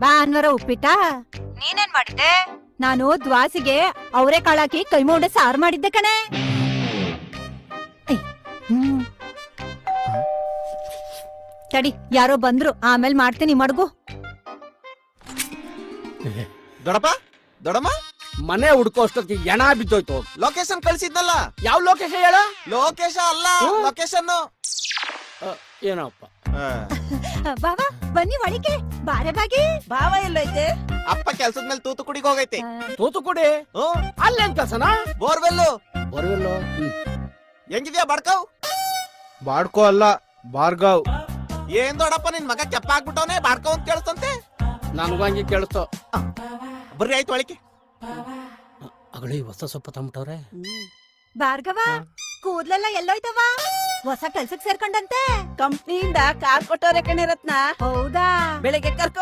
ಭಾನುವಾರ ಉಪ್ಪಿಟ್ಟ. ನೀನೇನ್ ಮಾಡಿದ್ದೆ? ನಾನು ದ್ವಾಸಿಗೆ ಅವರೇ ಕಾಳಾಕಿ ಕೈ ಮುಂಡೆ ಸಾರು ಮಾಡಿದ್ದೆ ಕಣೆ. ತಡಿ, ಯಾರೋ ಬಂದ್ರು, ಆಮೇಲೆ ಮಾಡ್ತೀನಿ ಮಡ್ಗು. ದೊಡಪ್ಪ ದೊಡಮ್ಮ ಮನೆ ಹುಡ್ಕೋ ಅಷ್ಟೊತ್ತಿಗೆ ಎಣ ಬಿದ್ದೋಯ್ತು. ಲೊಕೇಶನ್ ಕಳ್ಸಿದ್ನಲ್ಲ. ಯಾವ ಲೊಕೇಶನ್ ಹೇಳ? ಲೊಕೇಶ ಅಲ್ಲ, ಲೊಕೇಶನ್. ಏನಪ್ಪ ಬಾವಾ ಬನ್ನಿ ಒಳಗೆ, ಬಾರೆ ಬಾಗಿ. ಭಾವ ಎಲ್ಲೈತೆ? ಅಪ್ಪ ಕೆಲ್ಸದ ಮೇಲೆ ತೂತುಕುಡಿಗೆ ಹೋಗೈತೆ. ತೂತುಕುಡಿ ಅಲ್ಲೇನ್ ಕೆಲ್ಸನ? ಬೋರ್ವೆಲ್ಲು. ಬರುವೆಲ್ಲೋ. ಹೆಂಗಿದ್ಯಾ ಬಡ್ಕವ್? ಬಾಡ್ಕೋ ಅಲ್ಲ, ಭಾರ್ಗವ್. ಏನ್ ದೊಡಪ್ಪ ನಿನ್ ಮಗ ಕೆಪ್ಪ ಹಾಕ್ಬಿಟ್ಟವನೆ ಬಾಡ್ಕವ್ ಅಂತ ಕೇಳಿಸ್ತಂತೆ. ನನ್ಗೂ ಹಂಗೆ ಕೇಳಿಸ್ತು. ಬರ್ರಿ ಆಯ್ತು ಒಳಗೆ. ಅಗಳಿ ಹೊಸ ಸೊಪ್ಪ ತಂಬಿಟ್ಟವ್ರೆ. ಭಾರ್ಗವ, ಕೂದ್ಲೆಲ್ಲ ಎಲ್ಲೋಯ್ತವ? ಹೊಸ ಕೆಲ್ಸಕ್ ಸೇರ್ಕೊಂಡಂತೆ. ಕಂಪ್ನಿಯಿಂದ ಕಾರ್ ಕೊಟ್ಟವ್ರೆ ಕಣೆ ರತ್ನ. ಹೌದಾ? ಬೆಳಿಗ್ಗೆ ಕರ್ಕೊ